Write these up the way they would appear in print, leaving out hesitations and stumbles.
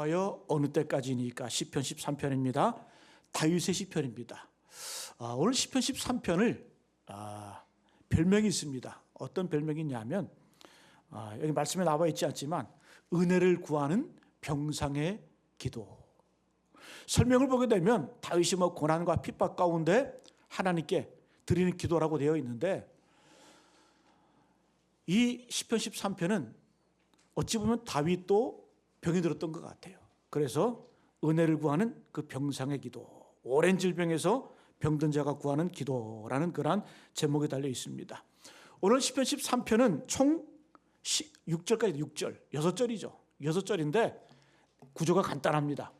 여호와여 어느 때까지니까 시편 13편입니다. 다윗의 시편입니다. 오늘 시편 13편을 별명이 있습니다. 어떤 별명이 있냐면 여기 말씀에 나와 있지 않지만 은혜를 구하는 병상의 기도. 설명을 보게 되면 다윗이 고난과 핍박 가운데 하나님께 드리는 기도라고 되어 있는데, 이 시편 13편은 어찌 보면 다윗도 병이 들었던 것 같아요. 그래서 은혜를 구하는 그 병상의 기도, 오랜 질병에서 병든 자가 구하는 기도라는 그러한 제목이 달려 있습니다. 오늘 시편 13편은 총 6절까지 6절, 6절이죠. 6절인데 구조가 간단합니다.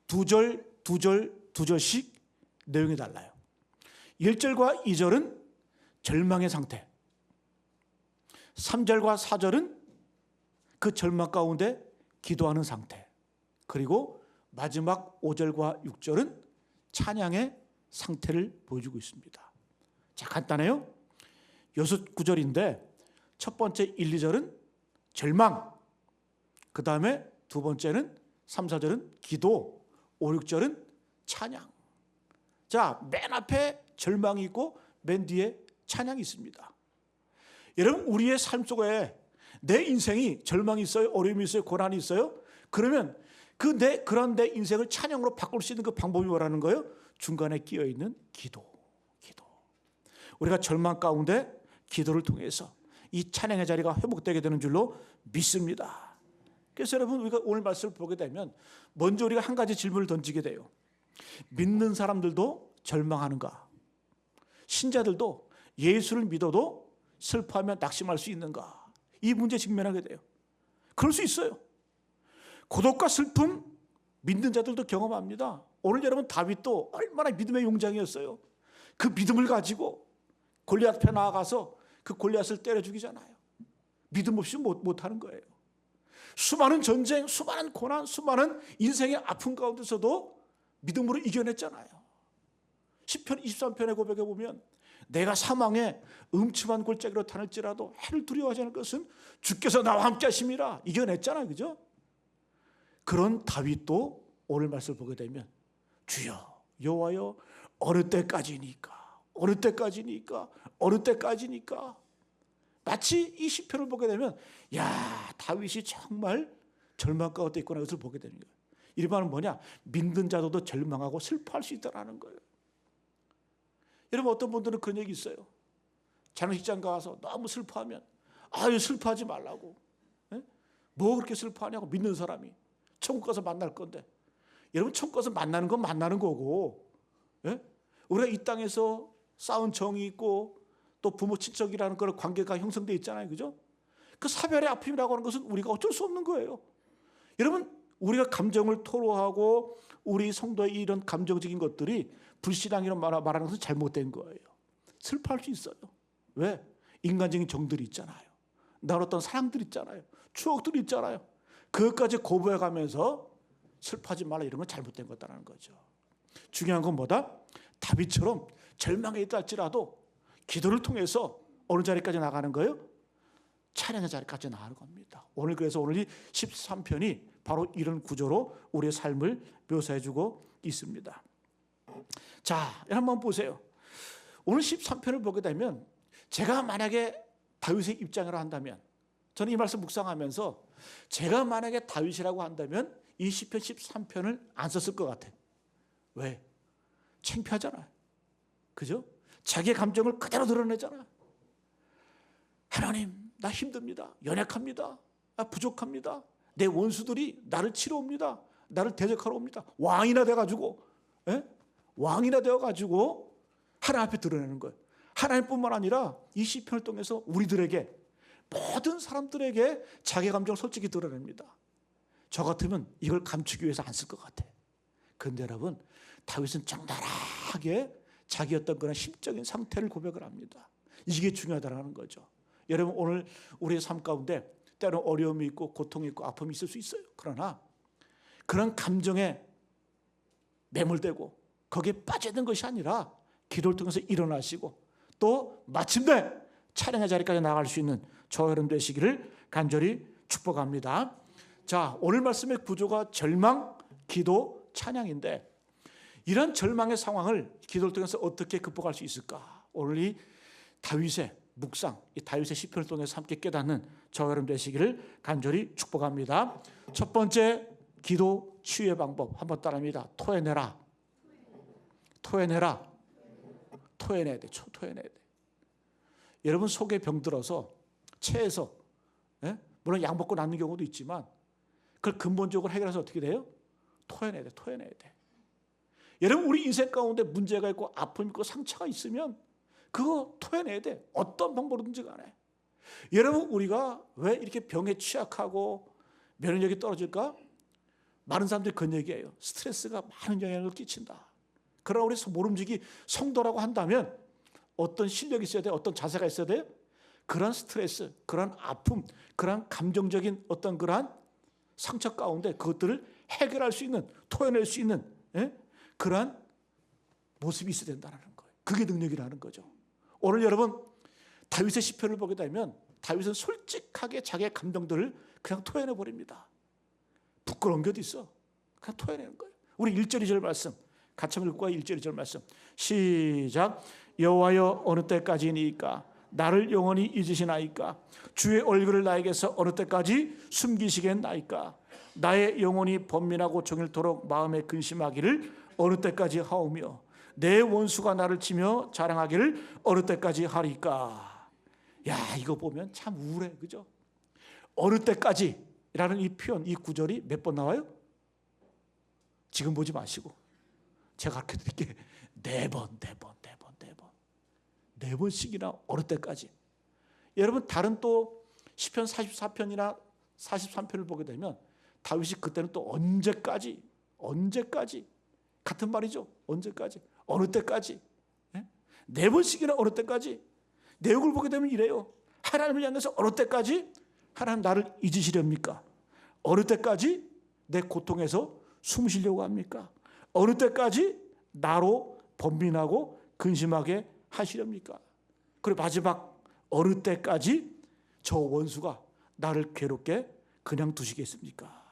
2절, 2절, 2절씩 내용이 달라요. 1절과 2절은 절망의 상태, 3절과 4절은 그 절망 가운데 기도하는 상태, 그리고 마지막 5절과 6절은 찬양의 상태를 보여주고 있습니다. 자, 간단해요. 6구절인데 첫 번째 1, 2절은 절망, 그 다음에 두 번째는 3, 4절은 기도, 5, 6절은 찬양. 자, 맨 앞에 절망이 있고 맨 뒤에 찬양이 있습니다. 여러분, 우리의 삶 속에 내 인생이 절망이 있어요, 어려움이 있어요, 고난이 있어요. 그러면 그런 내 인생을 찬양으로 바꿀 수 있는 그 방법이 뭐라는 거예요? 중간에 끼어 있는 기도. 우리가 절망 가운데 기도를 통해서 이 찬양의 자리가 회복되게 되는 줄로 믿습니다. 그래서 여러분, 우리가 오늘 말씀을 보게 되면 먼저 우리가 한 가지 질문을 던지게 돼요. 믿는 사람들도 절망하는가? 신자들도 예수를 믿어도 슬퍼하며 낙심할 수 있는가? 이 문제에 직면하게 돼요. 그럴 수 있어요. 고독과 슬픔 믿는 자들도 경험합니다. 오늘 여러분, 다윗도 얼마나 믿음의 용장이었어요. 그 믿음을 가지고 골리앗 앞에 나아가서 그 골리앗을 때려 죽이잖아요. 믿음 없이 못하는 거예요. 수많은 전쟁, 수많은 고난, 수많은 인생의 아픔 가운데서도 믿음으로 이겨냈잖아요. 시편 23편의 고백에 보면 내가 사망의 음침한 골짜기로 다닐지라도 해를 두려워하지 않을 것은 주께서 나와 함께 하심이라, 이겨냈잖아요. 그죠? 그런 다윗도 오늘 말씀을 보게 되면 주여 여호와여 어느 때까지니까, 어느 때까지니까, 어느 때까지니까, 마치 이 시편을 보게 되면 야, 다윗이 정말 절망 가운데 있구나, 이것을 보게 되는 거예요. 이 말은 뭐냐? 믿는 자도 절망하고 슬퍼할 수 있다는 거예요. 여러분, 어떤 분들은 그런 얘기 있어요. 장례식장 가서 너무 슬퍼하면 슬퍼하지 말라고. 뭐 그렇게 슬퍼하냐고, 믿는 사람이 천국 가서 만날 건데. 여러분, 천국 가서 만나는 건 만나는 거고, 우리가 이 땅에서 쌓은 정이 있고 또 부모 친척이라는 그런 관계가 형성되어 있잖아요. 그죠? 그 사별의 아픔이라고 하는 것은 우리가 어쩔 수 없는 거예요. 여러분, 우리가 감정을 토로하고 우리 성도의 이런 감정적인 것들이 불신앙이라고 말하는 것은 잘못된 거예요. 슬퍼할 수 있어요. 왜? 인간적인 정들이 있잖아요. 나눴던 사랑들이 있잖아요. 추억들이 있잖아요. 그것까지 거부해가면서 슬퍼하지 말라, 이런 건 잘못된 거다라는 거죠. 중요한 건 뭐다? 다윗처럼 절망에 있다 할지라도 기도를 통해서 어느 자리까지 나가는 거예요? 찬양의 자리까지 나가는 겁니다. 그래서 오늘 이 13편이 바로 이런 구조로 우리의 삶을 묘사해주고 있습니다. 자, 한번 보세요. 오늘 13편을 보게 되면 제가 만약에 다윗의 입장으로 한다면, 저는 이 말씀 묵상하면서 제가 만약에 다윗이라고 한다면 이 시편 13편을 안 썼을 것 같아요. 왜? 창피하잖아요. 그죠? 자기의 감정을 그대로 드러내잖아요. 하나님, 나 힘듭니다. 연약합니다. 나 부족합니다. 내 원수들이 나를 치러 옵니다. 나를 대적하러 옵니다. 왕이나 돼가지고, 왕이나 되어가지고 하나님 앞에 드러내는 거예요. 하나님뿐만 아니라 이 시편을 통해서 우리들에게, 모든 사람들에게 자기 감정을 솔직히 드러냅니다. 저 같으면 이걸 감추기 위해서 안 쓸 것 같아. 그런데 여러분, 다윗은 정당하게 자기 어떤 그런 심적인 상태를 고백을 합니다. 이게 중요하다는 거죠. 여러분, 오늘 우리의 삶 가운데 때로 어려움이 있고 고통이 있고 아픔이 있을 수 있어요. 그러나 그런 감정에 매몰되고 거기에 빠져있는 것이 아니라 기도를 통해서 일어나시고 또 마침내 찬양의 자리까지 나아갈 수 있는 저와 여러분 되시기를 간절히 축복합니다. 자, 오늘 말씀의 구조가 절망, 기도, 찬양인데 이런 절망의 상황을 기도를 통해서 어떻게 극복할 수 있을까? 오늘 이 다윗의 묵상, 이 다윗의 시편을 통해서 함께 깨닫는 저와 여러분 되시기를 간절히 축복합니다. 첫 번째 기도 치유의 방법 한번 따라합니다. 토해내라. 토해내라. 토해내야 돼. 토해내야 돼. 여러분 속에 병들어서 체해서 물론 약 먹고 낫는 경우도 있지만 그걸 근본적으로 해결해서 어떻게 돼요? 토해내야 돼. 토해내야 돼. 여러분 우리 인생 가운데 문제가 있고 아픔이 있고 상처가 있으면 그거 토해내야 돼. 어떤 방법으로든지 간에. 여러분 우리가 왜 이렇게 병에 취약하고 면역력이 떨어질까? 많은 사람들이 그런 얘기예요. 스트레스가 많은 영향을 끼친다. 그러나 우리 모름지기 성도라고 한다면 어떤 실력이 있어야 돼? 어떤 자세가 있어야 돼? 그런 스트레스, 그런 아픔, 그런 감정적인 어떤 그러한 상처 가운데 그것들을 해결할 수 있는, 토해낼 수 있는 그러한 모습이 있어야 된다는 거예요. 그게 능력이라는 거죠. 오늘 여러분 다윗의 시편을 보게 되면 다윗은 솔직하게 자기의 감정들을 그냥 토해내 버립니다. 부끄러운 게 어디 있어? 그냥 토해내는 거예요. 우리 1절 2절 말씀 같이 한번 읽고 1절 2절 말씀 시작. 여호와여 어느 때까지니까 나를 영원히 잊으시나이까? 주의 얼굴을 나에게서 어느 때까지 숨기시겠나이까? 나의 영혼이 번민하고 종일토록 마음에 근심하기를 어느 때까지 하오며 내 원수가 나를 치며 자랑하기를 어느 때까지 하리까? 야, 이거 보면 참 우울해, 그죠? 어느 때까지라는 이 표현, 이 구절이 몇 번 나와요? 지금 보지 마시고 제가 가르쳐 드릴게. 4번. 4번씩이나 어느 때까지. 여러분 다른 또 시편 44편이나 43편을 보게 되면 다윗이 그때는 또 언제까지 같은 말이죠. 언제까지? 어느 때까지? 4번씩이나 어느 때까지? 내용을 보게 되면 이래요. 하나님을 향해서 어느 때까지? 하나님 나를 잊으시렵니까? 어느 때까지 내 고통에서 숨 쉬려고 합니까? 어느 때까지 나로 번민하고 근심하게 하시렵니까? 그리고 마지막 어느 때까지 저 원수가 나를 괴롭게 그냥 두시겠습니까?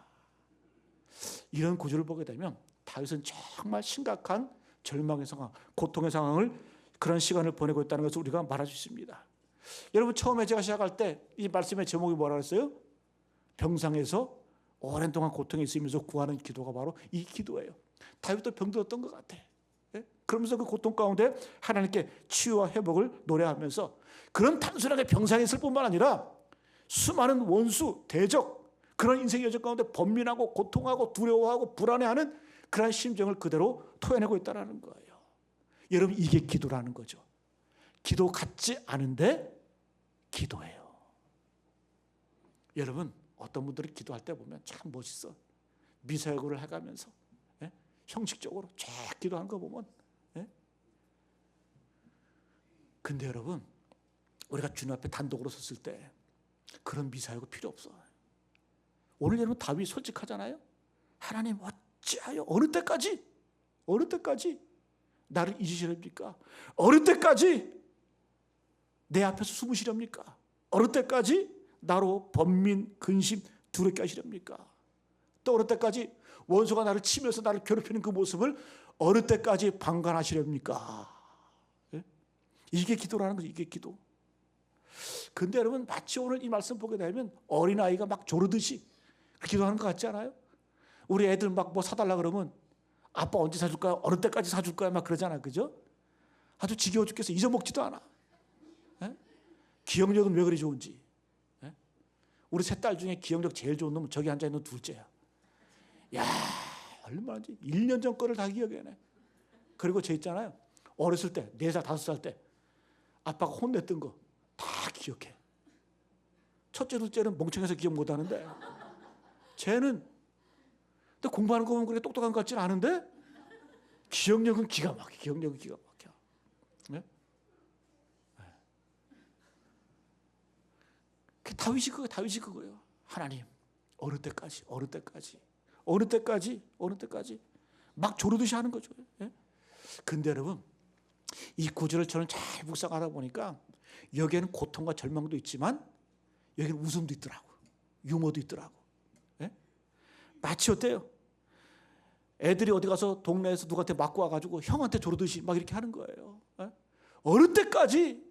이런 구절을 보게 되면 다윗은 정말 심각한 절망의 상황, 고통의 상황을 그런 시간을 보내고 있다는 것을 우리가 말할 수 있습니다. 여러분 처음에 제가 시작할 때 이 말씀의 제목이 뭐라고 했어요? 병상에서 오랜 동안 고통에 있으면서 구하는 기도가 바로 이 기도예요. 다윗도 병들었던 것 같아. 그러면서 그 고통 가운데 하나님께 치유와 회복을 노래하면서 그런 단순하게 병상에 있을 뿐만 아니라 수많은 원수, 대적, 그런 인생의 여정 가운데 번민하고 고통하고 두려워하고 불안해하는 그런 심정을 그대로 토해내고 있다는 거예요. 여러분 이게 기도라는 거죠. 기도 같지 않은데 기도예요. 여러분 어떤 분들이 기도할 때 보면 참 멋있어. 미사여구를 해가면서 형식적으로 쫙 기도하는 거 보면 근데 여러분 우리가 주님 앞에 단독으로 섰을 때 그런 미사여구 필요 없어. 오늘 여러분 다윗 솔직하잖아요. 하나님 어찌하여 어느 때까지 나를 잊으시렵니까? 어느 때까지 내 앞에서 숨으시렵니까? 어느 때까지 나로 번민, 근심, 두렵게 하시렵니까? 또 어느 때까지 원수가 나를 치면서 나를 괴롭히는 그 모습을 어느 때까지 방관하시렵니까? 이게 기도라는 거죠. 이게 기도. 근데 여러분 마치 오늘 이 말씀 보게 되면 어린아이가 막 조르듯이 기도하는 것 같지 않아요? 우리 애들 막 뭐 사달라 그러면 아빠 언제 사줄 거야? 어느 때까지 사줄 거야? 막 그러잖아. 그죠? 아주 지겨워 죽겠어. 잊어먹지도 않아. 기억력은 왜 그리 좋은지. 우리 세 딸 중에 기억력 제일 좋은 놈은 저기 앉아있는 둘째야. 야, 얼마나 1년 전 거를 다 기억해내. 그리고 쟤 있잖아요. 어렸을 때 4살, 5살 때 아빠가 혼냈던 거 다 기억해. 첫째, 둘째는 멍청해서 기억 못하는데 쟤는 근데 공부하는 거 보면 그렇게 똑똑한 것 같지는 않은데 기억력은 기가 막혀. 기억력은 기가 막혀. 네? 다윗이 그거예요. 하나님 어느 때까지 막 조르듯이 하는 거죠. 예? 근데 여러분 이 구절을 저는 잘 묵상하다 보니까 여기에는 고통과 절망도 있지만 여기는 웃음도 있더라고. 유머도 있더라고. 예? 마치 어때요? 애들이 어디 가서 동네에서 누구한테 맞고 와가지고 형한테 조르듯이 막 이렇게 하는 거예요. 어느 때까지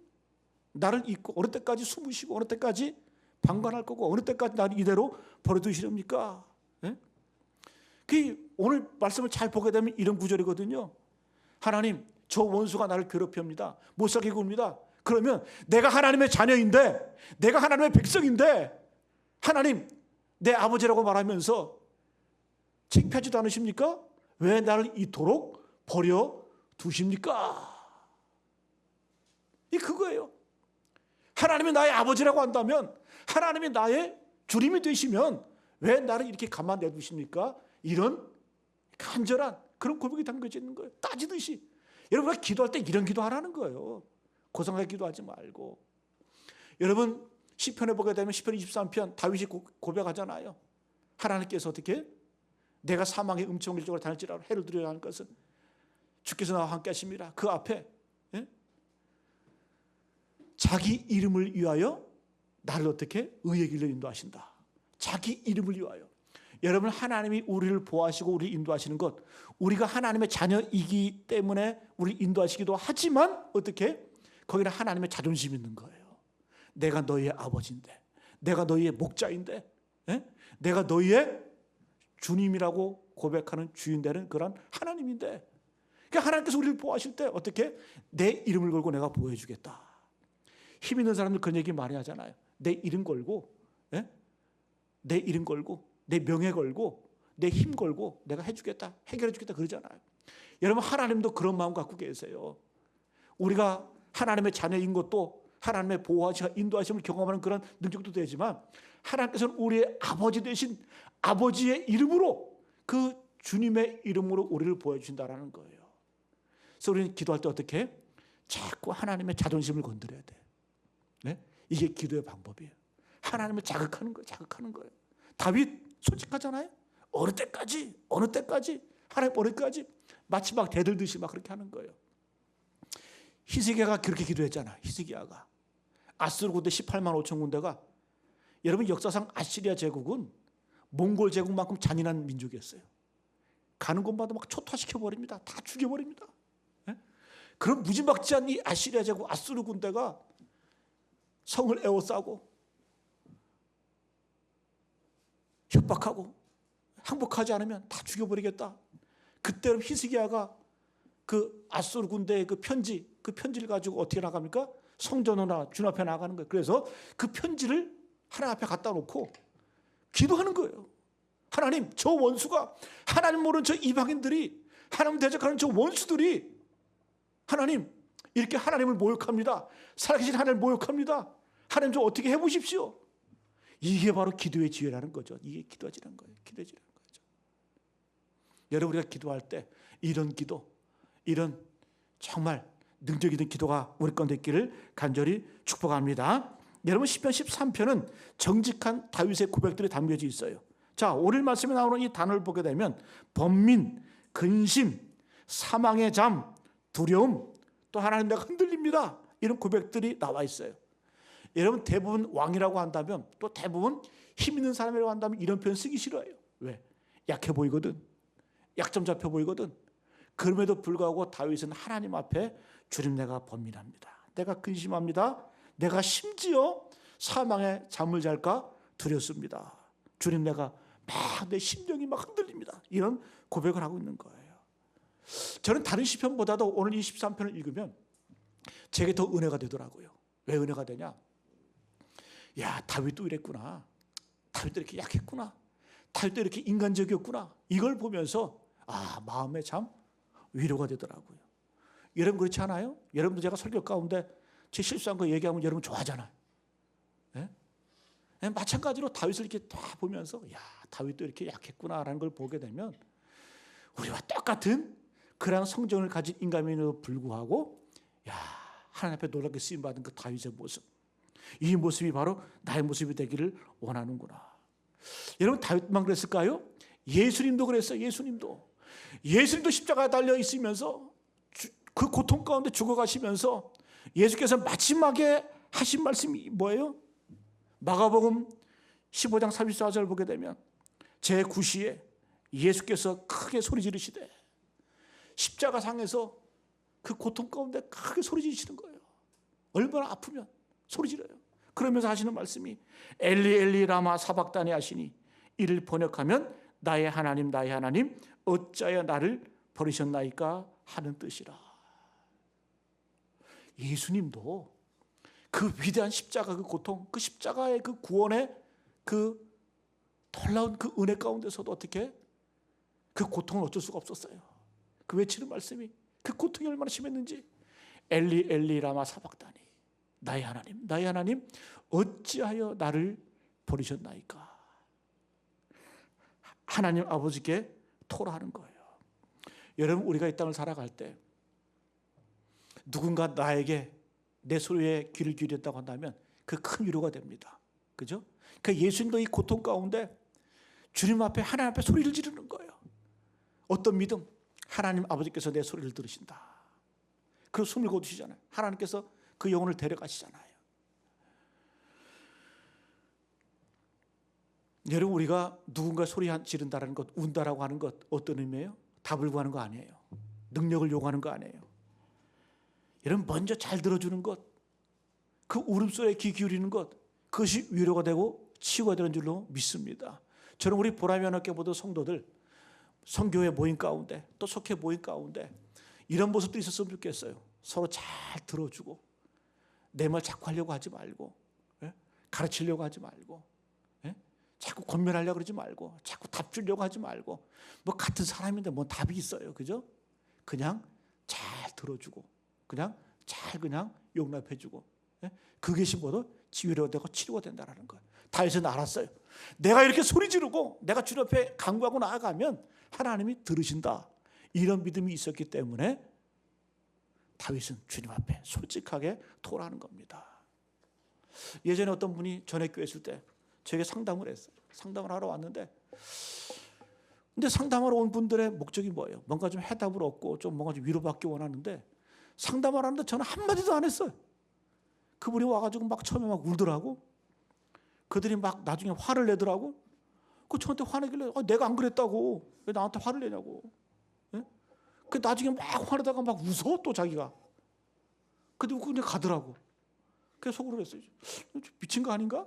나를 잊고, 어느 때까지 숨으시고, 어느 때까지 방관할 거고, 어느 때까지 나를 이대로 버려두시렵니까? 그 오늘 말씀을 잘 보게 되면 이런 구절이거든요. 하나님, 저 원수가 나를 괴롭힙니다. 못 살게 굽니다. 그러면 내가 하나님의 자녀인데, 내가 하나님의 백성인데, 하나님 내 아버지라고 말하면서 창피하지도 않으십니까? 왜 나를 이토록 버려두십니까? 이 그거예요. 하나님이 나의 아버지라고 한다면, 하나님이 나의 주님이 되시면 왜 나를 이렇게 가만 내두십니까? 이런 간절한 그런 고백이 담겨져 있는 거예요. 따지듯이. 여러분, 기도할 때 이런 기도하라는 거예요. 고상하게 기도하지 말고. 여러분, 시편에 보게 되면 시편 23편 다윗이 고백하잖아요. 하나님께서 어떻게? 내가 사망의 음침한 길쪽으로 다닐지라도 해를 두려워 하는 것은 주께서 나와 함께 하십니다. 그 앞에 자기 이름을 위하여 나를 어떻게? 의의 길로 인도하신다. 자기 이름을 위하여. 여러분, 하나님이 우리를 보호하시고 우리를 인도하시는 것, 우리가 하나님의 자녀이기 때문에 우리를 인도하시기도 하지만 어떻게? 거기는 하나님의 자존심이 있는 거예요. 내가 너희의 아버지인데, 내가 너희의 목자인데, 내가 너희의 주님이라고 고백하는 주인 되는 그런 하나님인데, 그러니까 하나님께서 우리를 보호하실 때 어떻게? 내 이름을 걸고 내가 보호해주겠다. 힘 있는 사람들 그런 얘기 많이 하잖아요. 내 이름 걸고, 내 이름 걸고, 내 명예 걸고, 내 힘 걸고 내가 해주겠다, 해결해주겠다 그러잖아요. 여러분, 하나님도 그런 마음 갖고 계세요. 우리가 하나님의 자녀인 것도 하나님의 보호하시고 인도하심을 경험하는 그런 능력도 되지만, 하나님께서는 우리의 아버지 되신 아버지의 이름으로, 그 주님의 이름으로 우리를 보여주신다는 거예요. 그래서 우리는 기도할 때 어떻게? 자꾸 하나님의 자존심을 건드려야 돼. 이게 기도의 방법이에요. 하나님을 자극하는 거예요. 자극하는 거예요. 다윗 솔직하잖아요. 어느 때까지 하나님 어느 때까지 마치 막 대들듯이 막 그렇게 하는 거예요. 히스기야가 그렇게 기도했잖아요. 히스기야가 아수르 군대 18만 5천 군대가, 여러분, 역사상 아시리아 제국은 몽골 제국만큼 잔인한 민족이었어요. 가는 곳마다 막 초토화시켜버립니다. 다 죽여버립니다. 그런 무지막지한 이 아시리아 제국, 아수르 군대가 성을 에워싸고 협박하고 항복하지 않으면 다 죽여버리겠다. 그때 히스기야가 그 아수르 군대의 그 편지를 가지고 어떻게 나갑니까? 성전으로 주 앞에 나가는 거예요. 그래서 그 편지를 하나님 앞에 갖다 놓고 기도하는 거예요. 하나님, 저 원수가, 하나님 모르는 저 이방인들이, 하나님 대적하는 저 원수들이, 하나님 이렇게 하나님을 모욕합니다. 살아계신 하나님을 모욕합니다. 하나님 좀 어떻게 해보십시오. 이게 바로 기도의 지혜라는 거죠. 이게 기도지라는 거예요. 기도지라는 거죠. 여러분, 우리가 기도할 때 이런 기도, 이런 정말 능력 있는 기도가 우리 가운데 있기를 간절히 축복합니다. 여러분, 시편 13편은 정직한 다윗의 고백들이 담겨져 있어요. 자, 오늘 말씀에 나오는 이 단어를 보게 되면 번민, 근심, 사망의 잠, 두려움, 또 하나님 내가 흔들립니다, 이런 고백들이 나와 있어요. 여러분, 대부분 왕이라고 한다면, 또 대부분 힘 있는 사람이라고 한다면 이런 표현 쓰기 싫어해요. 왜? 약해 보이거든. 약점 잡혀 보이거든. 그럼에도 불구하고 다윗은 하나님 앞에 주님, 내가 번민합니다. 내가 근심합니다. 내가 심지어 사망의 잠을 잘까 두렵습니다. 주님, 내가 막 내 심령이 막 흔들립니다. 이런 고백을 하고 있는 거예요. 저는 다른 시편보다도 오늘 이 13편을 읽으면 제게 더 은혜가 되더라고요. 왜 은혜가 되냐? 야, 다윗도 이랬구나. 다윗도 이렇게 약했구나. 다윗도 이렇게 인간적이었구나. 이걸 보면서 마음에 참 위로가 되더라고요. 여러분, 그렇지 않아요? 여러분도 제가 설교 가운데 제 실수한 거 얘기하면 여러분 좋아하잖아요. 마찬가지로 다윗을 이렇게 다 보면서, 야, 다윗도 이렇게 약했구나라는 걸 보게 되면 우리와 똑같은 그런 성정을 가진 인간임에도 불구하고, 야, 하나님 앞에 놀랍게 쓰임받은 그 다윗의 모습, 이 모습이 바로 나의 모습이 되기를 원하는구나. 여러분, 다윗만 그랬을까요? 예수님도 그랬어요. 예수님도 십자가에 달려 있으면서 그 고통 가운데 죽어가시면서 예수께서 마지막에 하신 말씀이 뭐예요? 마가복음 15장 34절 보게 되면, 제9시에 예수께서 크게 소리 지르시되 십자가상에서 그 고통 가운데 크게 소리 지르시는 거예요. 얼마나 아프면 소리 지르요. 그러면서 하시는 말씀이 엘리 엘리 라마 사박다니 하시니 이를 번역하면 나의 하나님 나의 하나님 어찌하여 나를 버리셨나이까 하는 뜻이라. 예수님도 그 위대한 십자가 그 고통, 그 십자가의 그 구원의 그 놀라운 그 은혜 가운데서도 어떻게 그 고통을 어쩔 수가 없었어요. 그 외치는 말씀이 그 고통이 얼마나 심했는지 엘리 엘리 라마 사박다니 나의 하나님 어찌하여 나를 버리셨나이까. 하나님 아버지께 토라하는 거예요. 여러분 우리가 이 땅을 살아갈 때 누군가 나에게 내 소리에 귀를 기울였다고 한다면 그 큰 위로가 됩니다. 그죠? 그러니까 예수님도 이 고통 가운데 주님 앞에 하나님 앞에 소리를 지르는 거예요. 어떤 믿음? 하나님 아버지께서 내 소리를 들으신다. 그리고 숨을 거두시잖아요. 하나님께서 그 영혼을 데려가시잖아요. 여러분 우리가 누군가 소리 지른다는 것, 운다라고 하는 것 어떤 의미예요? 답을 구하는 거 아니에요. 능력을 요구하는 거 아니에요. 여러분 먼저 잘 들어주는 것, 그 울음소리에 귀 기울이는 것, 그것이 위로가 되고 치유가 되는 줄로 믿습니다. 저는 우리 보람이 하나님께 보던 성도들 성교회 모임 가운데 또 속회 모임 가운데 이런 모습도 있었으면 좋겠어요. 서로 잘 들어주고 내 말 자꾸 하려고 하지 말고 가르치려고 하지 말고 자꾸 권면하려고 그러지 말고 자꾸 답 주려고 하지 말고 뭐 같은 사람인데 뭐 답이 있어요. 그죠? 그냥 잘 들어주고 그냥 잘 용납해주고 그것이 뭐도 치유가 되고 치료가 된다는 거예요. 다윗은 알았어요. 내가 이렇게 소리 지르고 내가 주님 앞에 간구하고 나아가면 하나님이 들으신다. 이런 믿음이 있었기 때문에 다윗은 주님 앞에 솔직하게 토라하는 겁니다. 예전에 어떤 분이 전회교회 있을 때 저에게 상담을 했어요. 상담을 하러 왔는데 근데 상담하러 온 분들의 목적이 뭐예요? 뭔가 좀 해답을 얻고 좀 뭔가 좀 위로받기 원하는데 상담을 하는데 저는 한마디도 안 했어요. 그분이 와가지고 막 처음에 막 울더라고. 그들이 막 나중에 화를 내더라고. 그 저한테 화내길래 내가 안 그랬다고 왜 나한테 화를 내냐고. 그 나중에 막 화내다가 막 웃어 또 자기가. 근데 그냥 가더라고. 그래서 속으로 그랬어요. 미친 거 아닌가?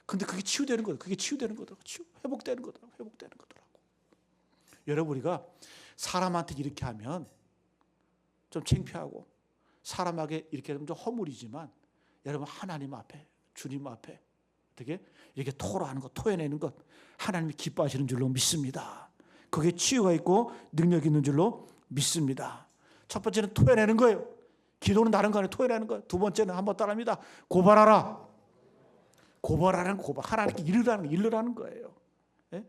근데 그게 치유되는 거예요. 그게 치유되는 거더라고. 회복되는 거더라고. 회복되는 거더라고. 여러분 우리가 사람한테 이렇게 하면 좀 창피하고 사람에게 이렇게 하면 좀 허물이지만 여러분 하나님 앞에 주님 앞에 어떻게 이렇게 토로하는 것 토해내는 것 하나님이 기뻐하시는 줄로 믿습니다. 그게 치유가 있고 능력이 있는 줄로 믿습니다. 첫 번째는 토해내는 거예요. 기도는 다른 거 아니에요. 토해내는 거예요. 두 번째는 한번 따라합니다. 고발하라. 고발하는 고발. 하나님께 일르라는 거예요. 예?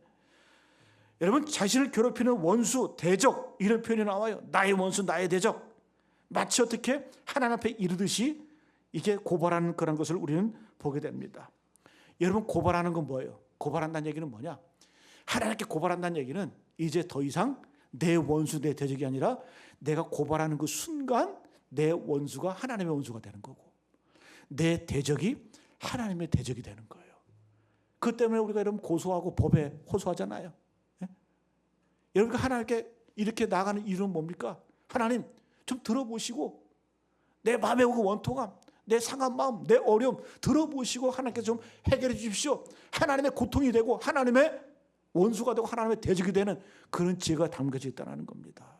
여러분 자신을 괴롭히는 원수, 대적 이런 표현이 나와요. 나의 원수, 나의 대적. 마치 어떻게 하나님 앞에 이르듯이 이게 고발하는 그런 것을 우리는 보게 됩니다. 여러분 고발하는 건 뭐예요? 고발한다는 얘기는 뭐냐? 하나님께 고발한다는 얘기는 이제 더 이상 내 원수, 내 대적이 아니라 내가 고발하는 그 순간 내 원수가 하나님의 원수가 되는 거고 내 대적이 하나님의 대적이 되는 거예요. 그 때문에 우리가 여러분 고소하고 법에 호소하잖아요. 예? 여러분 하나님께 이렇게 나가는 이유는 뭡니까? 하나님 좀 들어보시고 내 마음의 그 원통함, 내 상한 마음, 내 어려움 들어보시고 하나님께서 좀 해결해 주십시오. 하나님의 고통이 되고 하나님의 원수가 되고 하나님의 대적이 되는 그런 지혜가 담겨져 있다는 겁니다.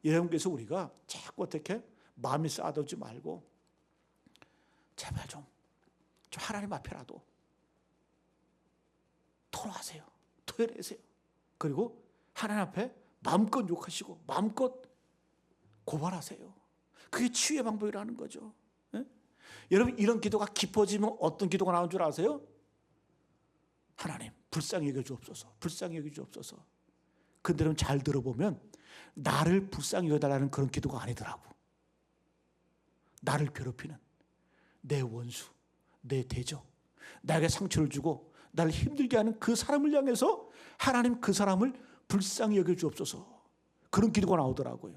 여러분께서 우리가 자꾸 어떻게 마음이 쌓아두지 말고 제발 좀 하나님 앞에라도 토로하세요. 토해내세요. 그리고 하나님 앞에 마음껏 욕하시고 마음껏 고발하세요. 그게 치유의 방법이라는 거죠. 예? 여러분 이런 기도가 깊어지면 어떤 기도가 나온 줄 아세요? 하나님 불쌍히 여겨주옵소서. 불쌍히 여겨주옵소서. 근데 여러분 잘 들어보면 나를 불쌍히 여겨달라는 그런 기도가 아니더라고. 나를 괴롭히는 내 원수, 내 대적, 나에게 상처를 주고 나를 힘들게 하는 그 사람을 향해서 하나님 그 사람을 불쌍히 여겨주옵소서. 그런 기도가 나오더라고요.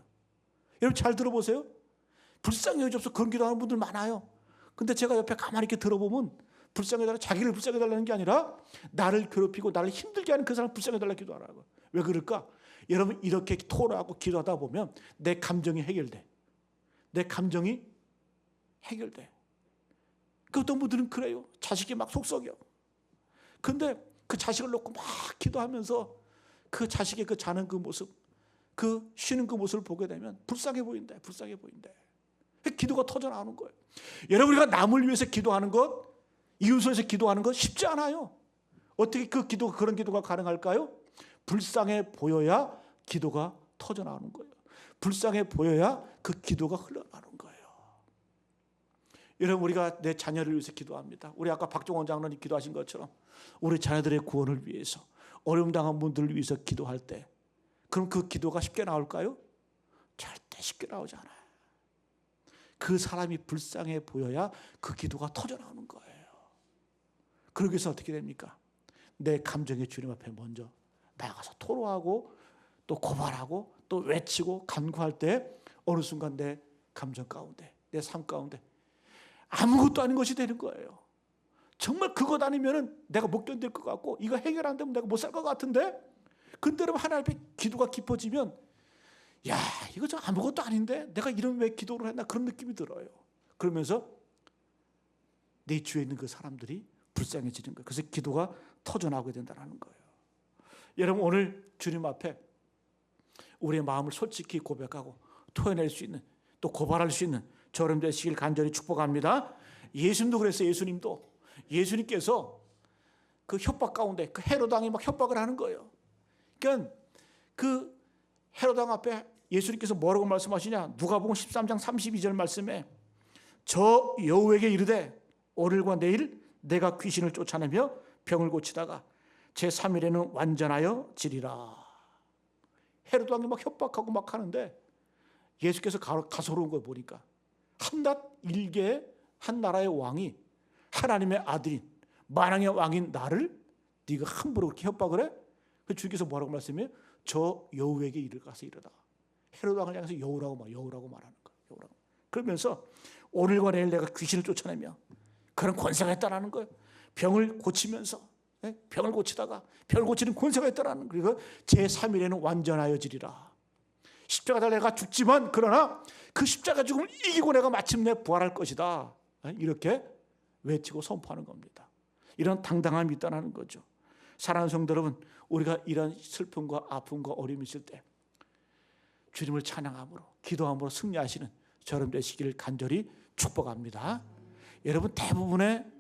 여러분 잘 들어보세요. 불쌍히 여겨주옵소서 그런 기도하는 분들 많아요. 근데 제가 옆에 가만히 이렇게 들어보면 불쌍해달라, 자기를 불쌍해달라는 게 아니라 나를 괴롭히고 나를 힘들게 하는 그 사람을 불쌍해달라 기도하라고. 왜 그럴까? 여러분, 이렇게 토로하고 기도하다 보면 내 감정이 해결돼. 내 감정이 해결돼. 그 어떤 분들은 그래요. 자식이 막 속썩여. 근데 그 자식을 놓고 막 기도하면서 그 자식의 그 자는 그 모습, 그 쉬는 그 모습을 보게 되면 불쌍해 보인다. 불쌍해 보인다. 기도가 터져나오는 거예요. 여러분, 우리가 남을 위해서 기도하는 것, 이웃을 위해서 기도하는 것 쉽지 않아요. 어떻게 그런 기도가 가능할까요? 불쌍해 보여야 기도가 터져나오는 거예요. 불쌍해 보여야 그 기도가 흘러나오는 거예요. 여러분, 우리가 내 자녀를 위해서 기도합니다. 우리 아까 박종원 장로님 기도하신 것처럼 우리 자녀들의 구원을 위해서, 어려움 당한 분들을 위해서 기도할 때, 그럼 그 기도가 쉽게 나올까요? 절대 쉽게 나오지 않아요. 그 사람이 불쌍해 보여야 그 기도가 터져나오는 거예요. 그러기 위해서 어떻게 됩니까? 내 감정의 주님 앞에 먼저 나가서 토로하고 또 고발하고 또 외치고 간구할 때 어느 순간 내 감정 가운데, 내 삶 가운데 아무것도 아닌 것이 되는 거예요. 정말 그것 아니면 내가 못 견딜 것 같고, 이거 해결 안 되면 내가 못 살 것 같은데, 근데 여러분, 하나님 앞에 기도가 깊어지면, 야, 이거 좀 아무것도 아닌데 내가 이런 왜 기도를 했나, 그런 느낌이 들어요. 그러면서 내 주위에 있는 그 사람들이 불쌍해지는 거예요. 그래서 기도가 터져나오게 된다는 거예요. 여러분, 오늘 주님 앞에 우리의 마음을 솔직히 고백하고 토해낼 수 있는, 또 고발할 수 있는 저런 되시길 간절히 축복합니다. 예수님도 그랬어요. 예수님께서 그 협박 가운데 그 헤롯 왕이 막 협박을 하는 거예요. 그러니까 그 헤롯 왕 앞에 예수님께서 뭐라고 말씀하시냐? 누가복음 13장 32절 말씀에 저 여호에게 이르되 오늘과 내일 내가 귀신을 쫓아내며 병을 고치다가 제3일에는 완전하여 지리라. 헤롯 왕이 막 협박하고 막 하는데 예수께서 가소로운 걸 보니까 한낱 일개의 한 나라의 왕이, 하나님의 아들인 만왕의 왕인 나를 네가 함부로 그렇게 협박을 해? 그 주께서 뭐라고 말씀해요? 저 여우에게 이를 가서 이르다. 헤롯 왕을 향해서 여우라고 말하는 거예요. 그러면서 오늘과 내일 내가 귀신을 쫓아내며 그런 권세가 있다라는 거예요. 병을 고치면서, 병을 고치다가 병을 고치는 권세가 있다라는 거예요. 그리고 제3일에는 완전하여 지리라. 십자가 달려 내가 죽지만 그러나 그 십자가 죽음을 이기고 내가 마침내 부활할 것이다. 이렇게 외치고 선포하는 겁니다. 이런 당당함이 있다는 거죠. 사랑하는 성도 여러분, 우리가 이런 슬픔과 아픔과 어려움이 있을 때 주님을 찬양함으로, 기도함으로 승리하시는 저런 되시기를 간절히 축복합니다. 여러분, 대부분의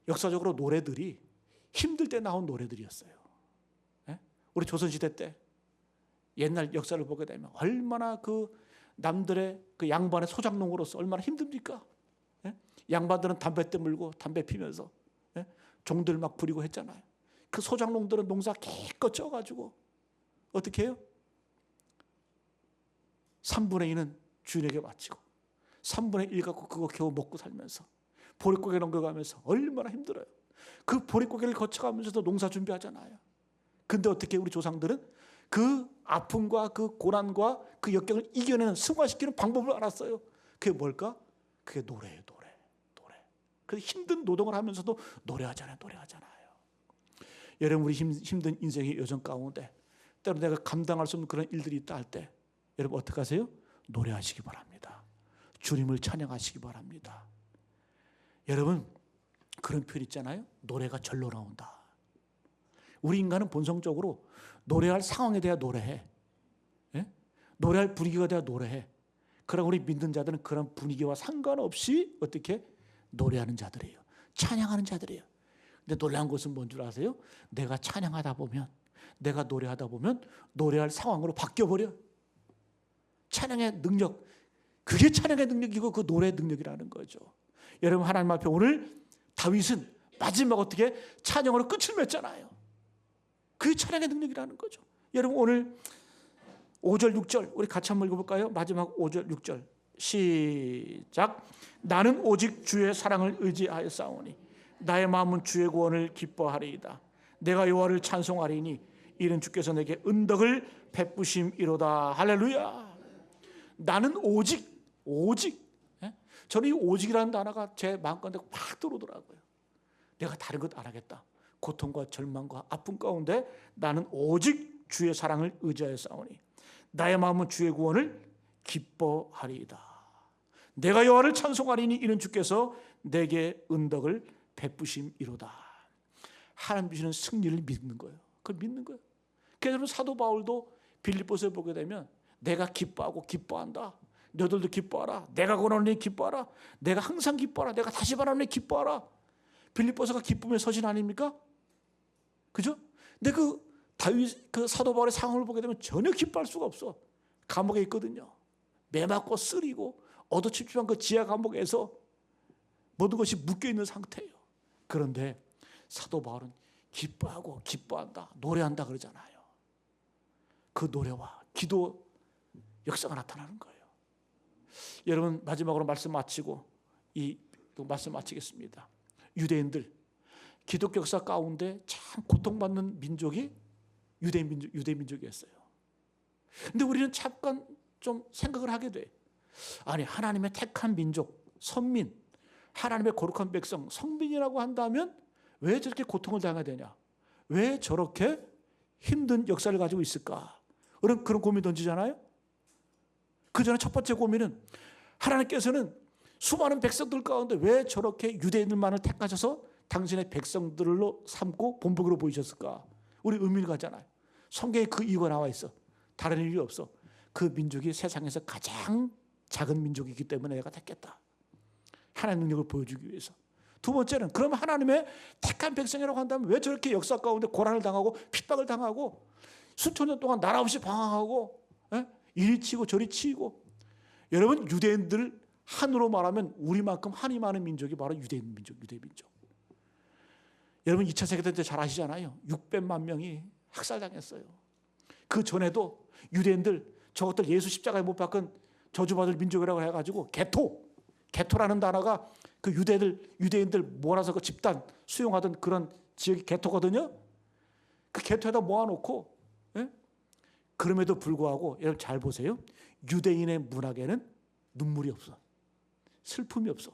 역사적으로 노래들이 힘들 때 나온 노래들이었어요. 우리 조선시대 때 옛날 역사를 보게 되면 얼마나 그 남들의 그 양반의 소작농으로서 얼마나 힘듭니까? 양반들은 담뱃대 물고 담배 피면서 종들 막 부리고 했잖아요. 그 소작농들은 농사 기껏 쪄가지고 어떻게 해요? 3분의 2는 주인에게 바치고 3분의 1 갖고 그거 겨우 먹고 살면서 보릿고개 넘겨가면서 얼마나 힘들어요. 그 보릿고개를 거쳐가면서도 농사 준비하잖아요. 근데 어떻게 우리 조상들은 그 아픔과 그 고난과 그 역경을 이겨내는, 승화시키는 방법을 알았어요. 그게 뭘까? 그게 노래예요. 노래. 그래서 힘든 노동을 하면서도 노래하잖아요. 여러분, 우리 힘든 인생의 여정 가운데 때로 내가 감당할 수 없는 그런 일들이 있다 할 때 여러분 어떻게 하세요? 노래하시기 바랍니다. 주님을 찬양하시기 바랍니다. 여러분, 그런 표현 있잖아요. 노래가 절로 나온다. 우리 인간은 본성적으로 노래할 상황에 대해 노래해. 노래할 분위기가 돼야 노래해. 그러나 우리 믿는 자들은 그런 분위기와 상관없이 어떻게 노래하는 자들이에요. 찬양하는 자들이에요. 근데 놀라운 것은 뭔 줄 아세요? 내가 찬양하다 보면, 내가 노래하다 보면 노래할 상황으로 바뀌어버려. 찬양의 능력, 그게 찬양의 능력이고 그 노래의 능력이라는 거죠. 여러분, 하나님 앞에 오늘 다윗은 마지막 어떻게 찬양으로 끝을 맺잖아요. 그게 찬양의 능력이라는 거죠. 여러분, 오늘 5절 6절 우리 같이 한번 읽어볼까요? 마지막 5절 6절 시작. 나는 오직 주의 사랑을 의지하여 싸우니 나의 마음은 주의 구원을 기뻐하리이다. 내가 여호와를 찬송하리니 이는 주께서 내게 은덕을 베푸심이로다. 할렐루야. 나는 오직 저는 이 오직이라는 단어가 제 마음가운데 확 들어오더라고요. 내가 다른 것 안 하겠다. 고통과 절망과 아픔 가운데 나는 오직 주의 사랑을 의지하여 싸우니 나의 마음은 주의 구원을 기뻐하리이다. 내가 여호와를 찬송하리니 이는 주께서 내게 은덕을 베푸심이로다. 하나님 주시는 승리를 믿는 거예요. 그걸 믿는 거예요. 그래서 사도 바울도 빌립보서에 보게 되면 내가 기뻐하고 기뻐한다. 너희들도 기뻐하라. 내가 권하노니 기뻐하라. 내가 항상 기뻐하라. 내가 다시 말하노니 기뻐하라. 빌립보서가 기쁨의 서신 아닙니까? 그죠? 근데 그 사도 바울의 상황을 보게 되면 전혀 기뻐할 수가 없어. 감옥에 있거든요. 매 맞고 쓰리고 어두침침한 그 지하 감옥에서 모든 것이 묶여 있는 상태예요. 그런데 사도 바울은 기뻐하고 기뻐한다, 노래한다 그러잖아요. 그 노래와 기도 역사가 나타나는 거예요. 여러분, 마지막으로 말씀 마치고 말씀 마치겠습니다. 유대인들, 기독교 역사 가운데 참 고통받는 민족이 유대 민족이었어요. 근데 우리는 잠깐 좀 생각을 하게 돼. 아니, 하나님의 택한 민족, 선민, 하나님의 거룩한 백성, 성민이라고 한다면 왜 저렇게 고통을 당해야 되냐? 왜 저렇게 힘든 역사를 가지고 있을까? 그런 고민 던지잖아요. 그 전에 첫 번째 고민은 하나님께서는 수많은 백성들 가운데 왜 저렇게 유대인들만을 택하셔서 당신의 백성들로 삼고 본복으로 보이셨을까? 우리 의미를 가잖아요. 성경에 그 이유가 나와 있어. 다른 이유 없어. 그 민족이 세상에서 가장 작은 민족이기 때문에 내가 택했다. 하나님의 능력을 보여주기 위해서. 두 번째는 그럼 하나님의 택한 백성이라고 한다면 왜 저렇게 역사 가운데 고난을 당하고 핍박을 당하고 수천 년 동안 나라 없이 방황하고 이리 치고 저리 치고. 여러분, 유대인들 한으로 말하면 우리만큼 한이 많은 민족이 바로 유대 민족. 여러분 2차 세계대전 때 잘 아시잖아요. 600만 명이 학살당했어요. 그 전에도 유대인들 저것들 예수 십자가에 못 박은 저주받을 민족이라고 해가지고 개토라는 단어가 그 유대인들 몰아서 그 집단 수용하던 그런 지역이 개토거든요. 그 개토에다 모아놓고 그럼에도 불구하고 여러분 잘 보세요. 유대인의 문학에는 눈물이 없어. 슬픔이 없어.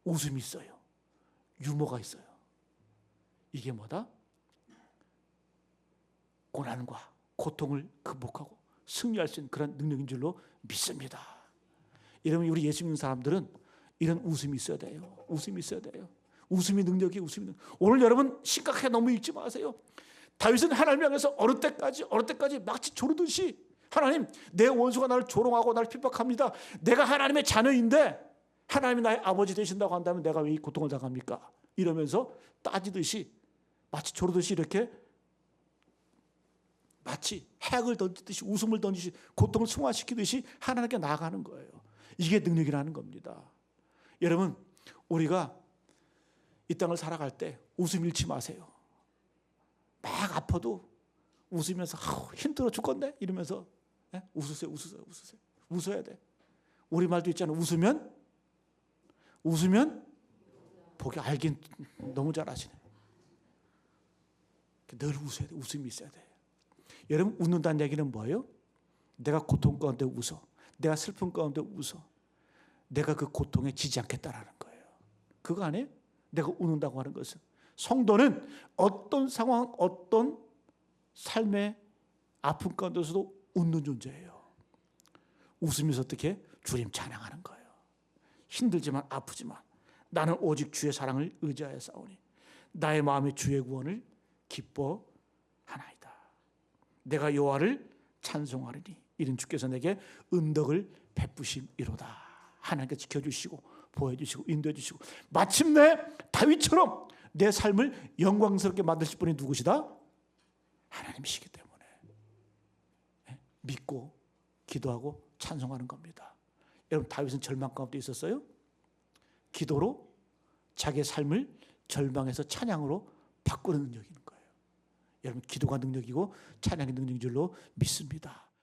웃음이 있어요. 유머가 있어요. 이게 뭐다? 고난과 고통을 극복하고 승리할 수 있는 그런 능력인 줄로 믿습니다. 여러분, 우리 예수 믿는 사람들은 이런 웃음이 있어야 돼요. 웃음이 있어야 돼요. 웃음이 능력이 웃음이 능력. 오늘 여러분 심각하게 너무 읽지 마세요. 다윗은 하나님 향해서 어느 때까지 마치 조르듯이 하나님, 내 원수가 나를 조롱하고 나를 핍박합니다. 내가 하나님의 자녀인데 하나님이 나의 아버지 되신다고 한다면 내가 왜 이 고통을 당합니까? 이러면서 따지듯이 마치 조르듯이 이렇게 마치 핵을 던지듯이 웃음을 던지듯이 고통을 승화시키듯이 하나님께 나아가는 거예요. 이게 능력이라는 겁니다. 여러분, 우리가 이 땅을 살아갈 때 웃음 잃지 마세요. 막 아파도 웃으면서 힘들어 죽겠네 이러면서 웃으세요. 웃어야 돼. 우리말도 있잖아요. 웃으면 보기 알긴 너무 잘하시네. 늘 웃어야 돼. 웃음이 있어야 돼. 여러분, 웃는다는 얘기는 뭐예요? 내가 고통 가운데 웃어. 내가 슬픔 가운데 웃어. 내가 그 고통에 지지 않겠다라는 거예요. 그거 아니에요? 내가 웃는다고 하는 것은. 성도는 어떤 상황, 어떤 삶의 아픔 가운데서도 웃는 존재예요. 웃으면서 어떻게? 주님 찬양하는 거예요. 힘들지만 아프지만 나는 오직 주의 사랑을 의지하여 싸우니 나의 마음에 주의 구원을 기뻐하나이다. 내가 여호와를 찬송하리니 이는 주께서 내게 은덕을 베푸심이로다. 하나님께 지켜주시고 보여주시고 인도해주시고 마침내 다윗처럼 내 삶을 영광스럽게 만드실 분이 누구시다? 하나님이시기 때문에 믿고 기도하고 찬송하는 겁니다. 여러분, 다윗은 절망 가운데 있었어요? 기도로 자기의 삶을 절망에서 찬양으로 바꾸는 능력이 있는 거예요. 여러분, 기도가 능력이고 찬양이 능력인 줄로 믿습니다.